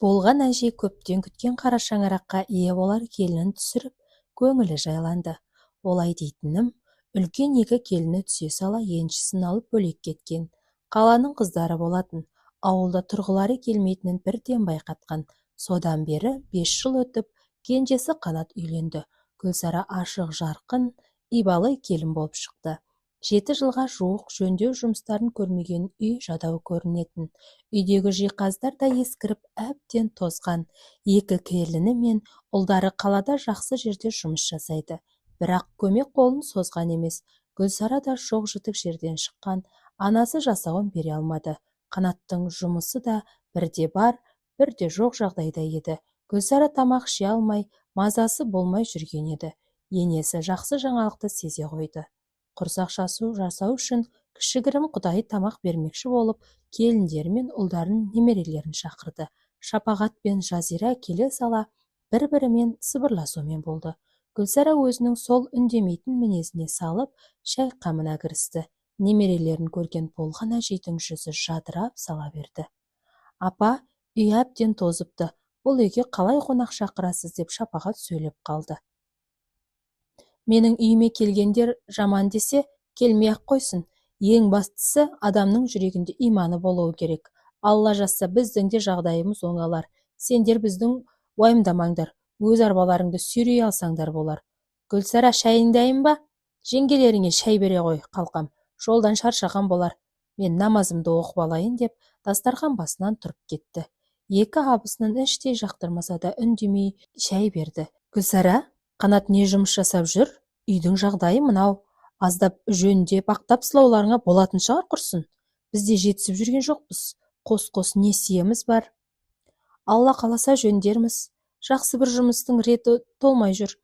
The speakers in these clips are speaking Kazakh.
Болған әже көптен күткен қара шаңыраққа ие болар келінін түсіріп, көңілі жайланды. Олай дейтінім, үлкен екі келіні түсе сала еншісін алып бөлек кеткен. Қаланың қыздары болатын, ауылда тұрғылары келмейтінін бірден байқатқан. Содан бері 5 жыл өтіп, кенжесі Қанат үйленді. Гүлсара ашық жарқын, ибалы келін болып шықты. 7 жылға жуық жөндеу жұмыстарын көрмеген үй жадау көрінетін. Үйдегі жиһаздар да ескіріп, әбден тозған. Екі келіні мен ұлдары қалада жақсы жерде жұмыс жасайды. Бірақ көмек қолын созған емес. Гүлсара да жоқ-жітік жерден шыққан. Анасы жасауын бере алмады. Қанаттың жұмысы да бірде бар, бірде жоқ жағдайда еді. Гүлсара тамақ іше алмай, мазасы болмай жүрген еді. Енесі жақсы жаңалықты сезе қойды. Құрсақ жасау үшін кішігірім құдайы тамақ бермекші болып, келіндері мен ұлдарын немерелерін шақырды. Шапағат пен Жазира келе сала бір-бірімен сыбырласумен болды. Гүлсара өзінің сол үндемейтін мінезіне салып, шай қамына кірісті. Немерелерін көрген болған әжейдің жүзі жадырап сала берді. Апа, үй әбден тозыпты. Бұл үйге қалай қонақ шақырасыз деп Шапағат сөйлеп қалды. Менің үйіме келгендер жаман десе, келмей-ақ қойсын. Ең бастысы адамның жүрегінде иманы болуы керек. Алла жазса біздің де жағдайымыз оңалар. Сендер біздің уайымдамаңдар, өз арбаларыңды сүйрей алсаңдар болар. Гүлсара, шайың дайын ба? Жеңгелеріңе шай бере қой, қалқам. Жолдан шаршаған болар. Мен намазымды оқып алайын деп, дастархан басынан тұрып кетті. Екі абысынын іштей жақтырмаса да үндемей шай берді. Гүлсара, Қанат не жұмыс жасап жүр? Үйдің жағдайы мынау. Аздап жөндеп ақтап сылауларыңа болатын шығар құрсын. Бізде жетісіп жүрген жоқпыз. Қос-қос несиеміз бар. Алла қаласа жөндерміз. Жақсы бір жұмыстың реті толмай жүр.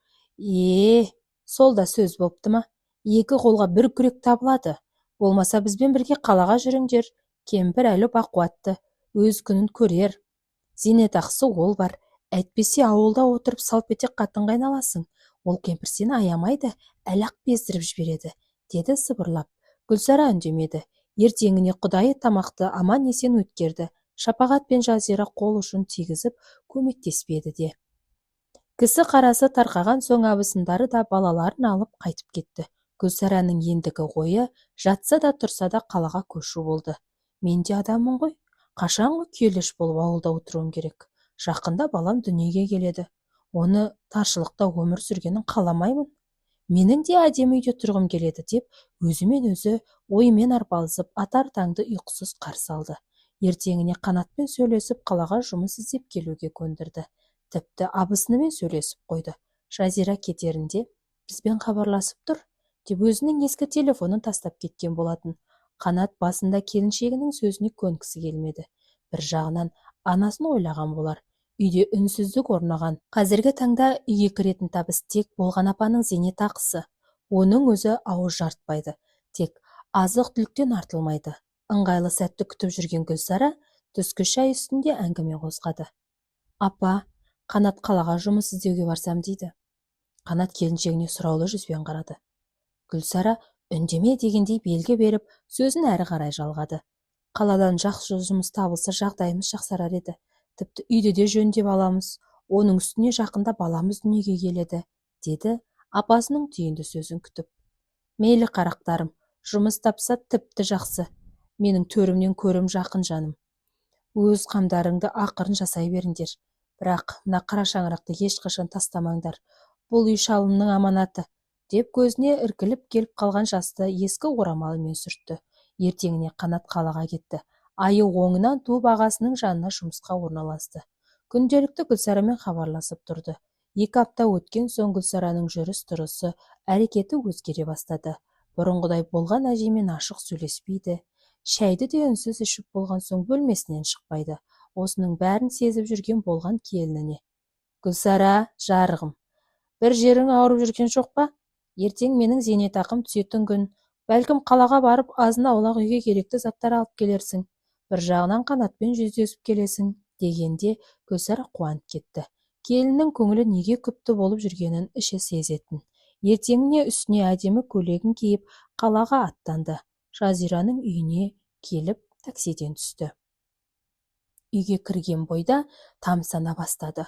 Сол да сөз болыпты ма? Екі қолға бір күрек табылады. Болмаса бізбен бірге қалаға жүріңдер. Кемпір әлі бақуатты, өз күнін көрер. Зейнетақысы ол бар. Әйтпесе ауылда отырып салпетек қатын қайналасың. Ол кемпір сені аямайды, әлақ бездіріп жібереді, деді сыбырлап. Гүлсара үндемеді. Ертеңіне құдайы тамақты аман есен өткерді. Шапағат пен Жазира қол ұшын тигізіп көмектеспеді де. Кісі қарасы тарқаған соң абысындары да балаларын алып қайтып кетті. Гүлсараның ендігі ойы жатса да тұрса да қалаға көшу болды. Мен де адаммын ғой. Қашанғы күйелеш болып ауылда отыруым керек. Жақында балам дүниеге келеді. Оны таршылықта өмір сүргенін қаламаймын. Менің де әдемі үйде тұрғым келеді деп, өзімен өзі ойымен арпалысып, атар таңды ұйқысыз қарсы алды. Ертеңіне Қанатпен сөйлесіп, қалаға жұмыс іздеп келуге көндірді. Тіпті абысынымен сөйлесіп қойды. Жазира кетерінде, бізбен хабарласып тұр, деп өзінің ескі телефонын тастап кеткен болатын. Қанат басында келіншегінің сөзіне көнгісі келмеді. Бір жағынан анасын ойлаған болар. Үйде үнсіздік орнаған. Қазіргі таңда үйге кіретін табыс тек болған апаның зейнетақысы. Оның өзі ауыз жартпайды. Тек азық-түліктен артылмайды. Ыңғайлы сәтті күтіп жүрген Гүлсара түскі шай үстінде әңгіме қозғады. Апа, Қанат қалаға жұмыс іздеуге барсам дейді. Қанат келіншегіне сұраулы жүзбен қарады. Гүлсара үндеме дегендей белгі беріп, сөзін әрі қарай жалғады. Қаладан жақсы жұмыс табылса жағдайымыз жақсарар еді. Тіпті үйді де жөндеп аламыз. Оның үстіне жақында баламыз дүниеге келеді, деді апасының түйінді сөзін күтіп. Мейлі қарақтарым, жұмыс тапса тіпті жақсы. Менің төрімнен көрім жақын жаным. Өз қамдарыңды ақырын жасай беріңдер. Бірақ мына қара шаңырақты ешқашан тастамаңдар. Бұл үй шалымның аманаты, деп көзіне іркіліп келіп қалған жасты ескі орамалымен сүртті. Ертеңіне Қанат қалаға кетті. Айы оңынан туып ағасының жанына жұмысқа орналасты. Күнделікті Гүлсарамен хабарласып тұрды. 2 апта өткен соң Гүлсараның жүріс-тұрысы, әрекеті өзгере бастады. Бұрынғыдай болған әжемен ашық сөйлеспейді. Шайды де үнсіз ішіп болған соң бөлмесінен шықпайды. Осының бәрін сезіп жүрген болған келініне. Гүлсара, жарығым, бір жерің ауырып жүрген жоқ па? Ертең менің зейнетақым түсетін күн. Бәлкім қалаға барып азын-аулақ үйге керекті заттар алып келерсің. Бір жағынан Қанатпен жүздесіп келесің, дегенде Гүлсара қуанып кетті. Келіннің көңілі неге күпті болып жүргенін іші сезетін. Ертеңіне үстіне әдемі көйлегін киіп қалаға аттанды. Жазираның үйіне келіп таксиден түсті. Үйге кірген бойда тамсана бастады.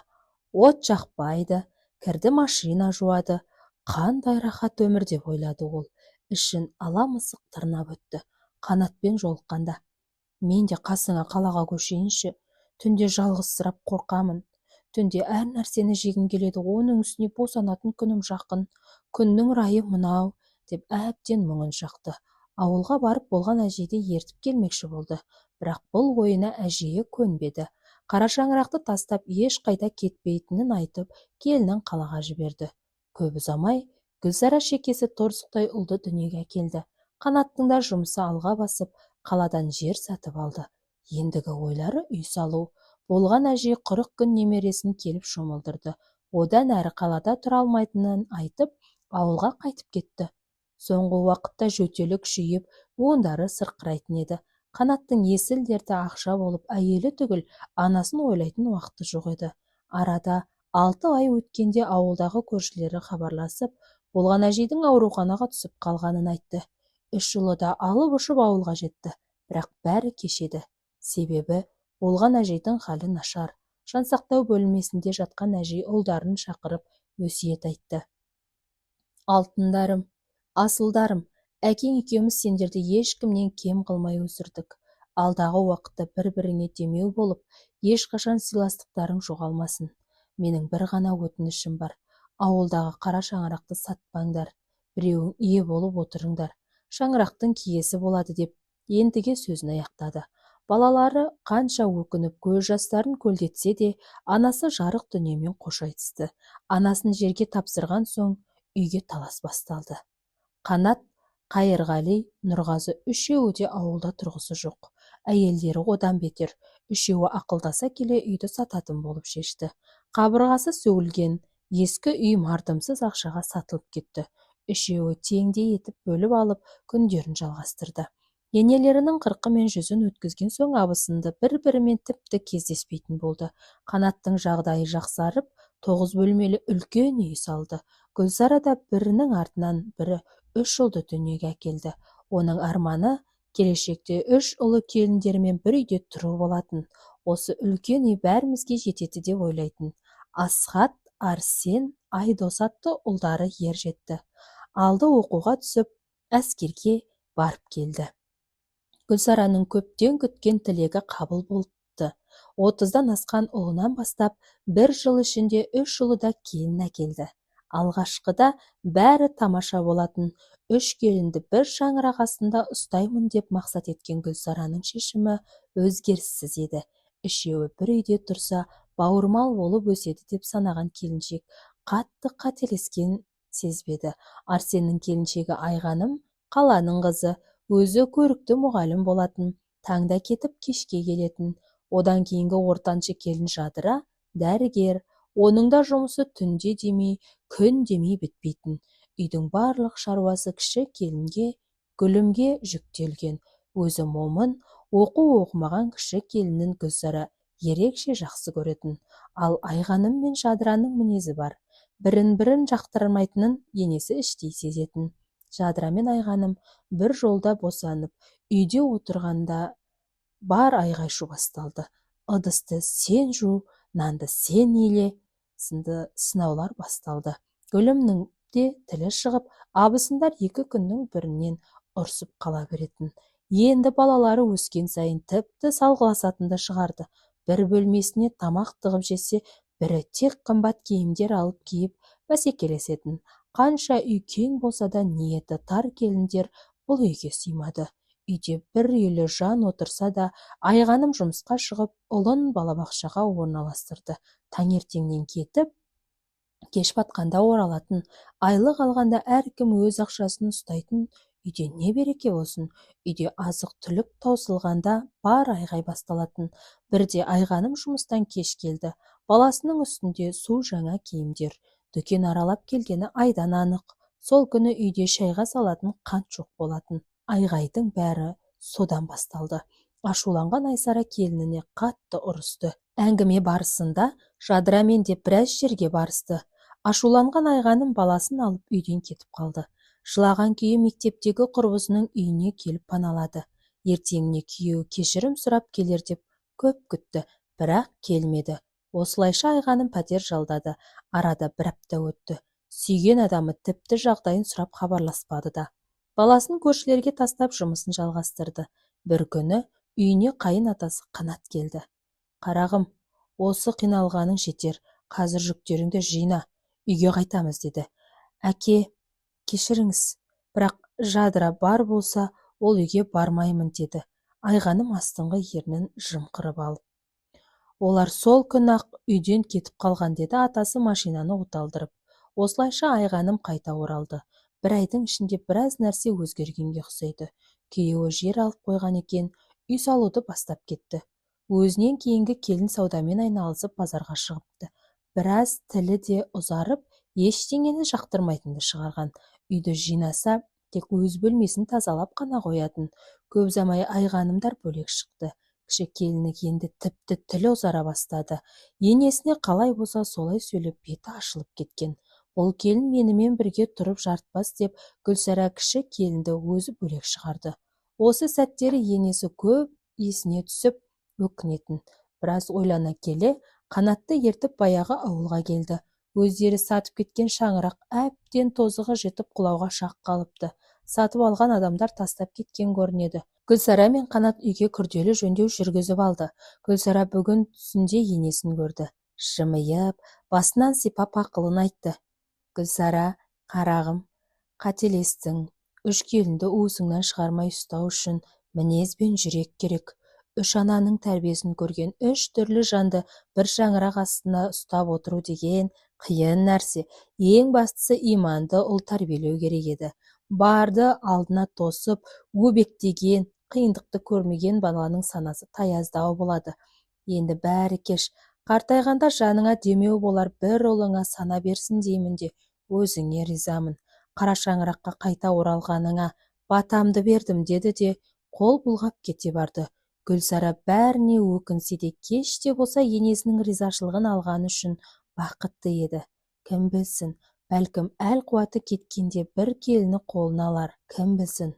От жақпайды, кірді машина жуады. Қандай рахат өмір деп ойлады ол. Ішін ала мысық тырнап өтті. Қанатпен жолыққанда: мен де қасыңа қалаға көшейінші. Түнде жалғызсырап қорқамын. Түнде әр нәрсені жегім келеді, оның үстіне босанатын күнім жақын. Күннің райы мынау, деп әбден мұңын шақты. Ауылға барып болған әжейді ертіп келмекші болды. Бірақ бұл ойына әжейі көнбеді. Қара шаңырақты тастап ешқайда кетпейтінін айтып, келінін қалаға жіберді. Көп ұзамай Гүлзара шекесі торсықтай ұлды дүниеге әкелді. Қанаттың да жұмысы алға басып, қаладан жер сатып алды. Ендігі ойлары үй салу. Болған әже 40 күн немересін келіп шомылдырды. Одан әрі қалада тұра алмайтынын айтып, ауылға қайтып кетті. Соңғы уақытта жөтелі күшейіп, буындары сырқырайтын еді. Қанаттың есіл дерті ақша болып, әйелі түгіл анасын ойлайтын уақыты жоқ еді. Арада 6 ай өткенде ауылдағы көршілері хабарласып, болған әжейдің ауруханаға түсіп қалғанын айтты. 3 ұлы да алып ұшып ауылға жетті. Бірақ бәрі кешеді. Себебі болған әжейдің халі нашар. Жансақтау бөлмесінде жатқан әжей ұлдарын шақырып өсиет айтты. Алтындарым, асылдарым, әкең екеуміз сендерді ешкімнен кем қылмай өсірдік. Алдағы уақытта бір-біріңе демеу болып, ешқашан сыйластықтарың жоғалмасын. Менің бір ғана өтінішім бар. Ауылдағы қара шаңырақты сатпаңдар. Біреуің ие болып отырыңдар. Шаңырақтың киесі болады, деп ендіге сөзін аяқтады. Балалары қанша өкініп көз жастарын көлдетсе де, анасы жарық дүниемен қош айтысты. Анасын жерге тапсырған соң үйге талас басталды. Қанат, Қайырғали, Нұрғазы үшеуі де ауылда тұрғысы жоқ. Әйелдері одан бетер. Үшеуі ақылдаса келе үйді сататын болып шешті. Қабырғасы сөгілген ескі үй мардымсыз ақшаға сатылып кетті. Үшеуі теңдей етіп бөліп алып, күндерін жалғастырды. Енелерінің 40 мен 100-ін өткізген соң абысынды бір-бірімен тіпті кездеспейтін болды. Қанаттың жағдайы жақсарып, 9 бөлмелі үлкен үй салды. Гүлзара да бірінің артынан бірі 3 ұлды дүниеге әкелді. Оның арманы келешекте 3 ұлы келіндерімен бір үйде тұру болатын. Осы үлкен үй бәрімізге жетеді деп ойлайтын. Асхат, Арсен, Айдос атты ұлдары ер жетті. Алды оқуға түсіп, әскерге барып келді. Гүлзараның көптен күткен тілегі қабыл болыпты. 30-дан асқан ұлынан бастап, 1 жыл ішінде 3 ұлы да келін әкелді. Алғашқыда бәрі тамаша болатын. 3 келінді бір шаңырақ астында ұстаймын деп мақсат еткен Гүлзараның шешімі өзгеріссіз еді. Үшеуі бір үйде тұрса, бауырмал болып өседі деп санаған келіншек қатты қателескен сезбеді. Арсеннің келіншегі Айғаным қаланың қызы, өзі көрікті мұғалім болатын, таңда кетіп кешке келетін. Одан кейінгі ортаншы келін Жадыра дәрігер. Оның да жұмысы түнде демей, күн демей бітпейтін. Үйдің барлық шаруасы кіші келінге, Гүлімге жүктелген. Өзі момын, оқу-оқымаған кіші келінін Гүлзара ерекше жақсы көретін. Ал Айғаным мен Жадыраның мінезі бар. Бірін-бірін жақтырмайтынын енесі іштей сезетін. Жадыра мен Айғаным бір жолда босанып, үйде отырғанда бар айғай-шу басталды. Ыдысты сен жу, нанды сен иле сынды сынаулар басталды. Гүлімнің де тілі шығып, абысындар 2 күннің бірінен ұрсып қала беретін. Енді балалары өскен сайын тіпті салғыласатынды шығарды. Бір бөлмесіне тамақ тығып жесе, бірі тек қымбат киімдер алып киіп бәсекелесетін. Қанша үй кең болса да ниеті тар келіндер бұл үйге сыймады. Үйде бір үйлі жан отырса да, Айғаным жұмысқа шығып, ұлын балабақшаға орналастырды. Таңертеңнен кетіп, кеш батқанда оралатын. Айлық алғанда әркім өз ақшасын ұстайтын. Үйде не береке болсын. Үйде азық-түлік таусылғанда бар айғай басталатын. Бірде Айғаным жұмыстан кеш келді. Баласының үстінде су жаңа киімдер. Дүкен аралап келгені айдан анық. Сол күні үйде шайға салатын қант жоқ болатын. Айғайдың бәрі содан басталды. Ашуланған Айсара келініне қатты ұрысты. Әңгіме барысында Жадырамен де біраз жерге барысты. Ашуланған Айғаным баласын алып үйден кетіп қалды. Жылаған күйі мектептегі құрбысының үйіне келіп паналады. Ертеңіне күйеуі кешірім сұрап келер деп көп күтті, бірақ келмеді. Осылайша Айғаным пәтер жалдады. Арада бір апта өтті. Сүйген адамы тіпті жағдайын сұрап хабарласпады да. Баласын көршілерге тастап жұмысын жалғастырды. Бір күні үйіне қайын атасы Қанат келді. «Қарағым, осы қиналғаның жетер, қазір жүктеріңді жина, үйге қайтамыз» деді. «Әке, кешіріңіз, бірақ жадыра бар болса, ол үйге бармаймын» деді Айғаным астыңғы ернін жымқырып алып. «Олар сол күн-ақ үйден кетіп қалған» деді атасы машинаны оталдырып. Осылайша Айғаным қайта оралды. Бір айдың ішінде біраз нәрсе өзгергенге ұқсайды. Күйеуі жер алып қойған екен, үй салуды бастап кетті. Өзінен кейінгі келін саудамен айналысып базарға шығыпты. Біраз тілі де ұзарып, ештеңені жақтырмайтынды шығарған. Үйді жинаса, тек өз бөлмесін тазалап қана қоятын. Көп ұзамай Айғанымдар бөлек шықты. Кіші келіні енді тіпті тілі ұзара бастады. Енесіне қалай болса солай сөйлеп беті ашылып кеткен. Бұл келін менімен бірге тұрып жартпас деп, Гүлсара кіші келінді өзі бөлек шығарды. Осы сәттері енесі көп есіне түсіп өкінетін. Біраз ойлана келе, Қанатты ертіп баяғы ауылға келді. Өздері сатып кеткен шаңырақ әбден тозығы жетіп құлауға шақ қалыпты. Сатып алған адамдар тастап кеткен көрінеді. Гүлсара мен Қанат үйге күрделі жөндеу жүргізіп алды. Гүлсара бүгін түсінде енесін көрді. Жымиып, басынан сипап ақылын айтты. «Гүлсара, қарағым, қателестің. Үш келінді уысыңнан шығармай ұстау үшін мінез бен жүрек керек. Үш ананың тәрбиесін көрген үш түрлі жанды бір шаңырақ астына ұстап отыру деген қиын нәрсе. Ең бастысы иманды ұл тәрбиелеу керек еді. Барды алдына тосып, өбектеген, қиындықты көрмеген баланың санасы таяздау болады. Енді бәрі кеш. Қартайғанда жаныңа демеу болар бір ұлыңа сана берсін деймін де, өзіңе ризамын. Қара шаңыраққа қайта оралғаныңа батамды бердім» деді де қол бұлғап кете барды. Гүлсара бәріне өкінсе де, кеш те болса енесінің ризашылығын алғаны үшін бақытты еді. Кім білсін, бәлкім әл қуаты кеткенде бір келіні қолына алар, кім білсін.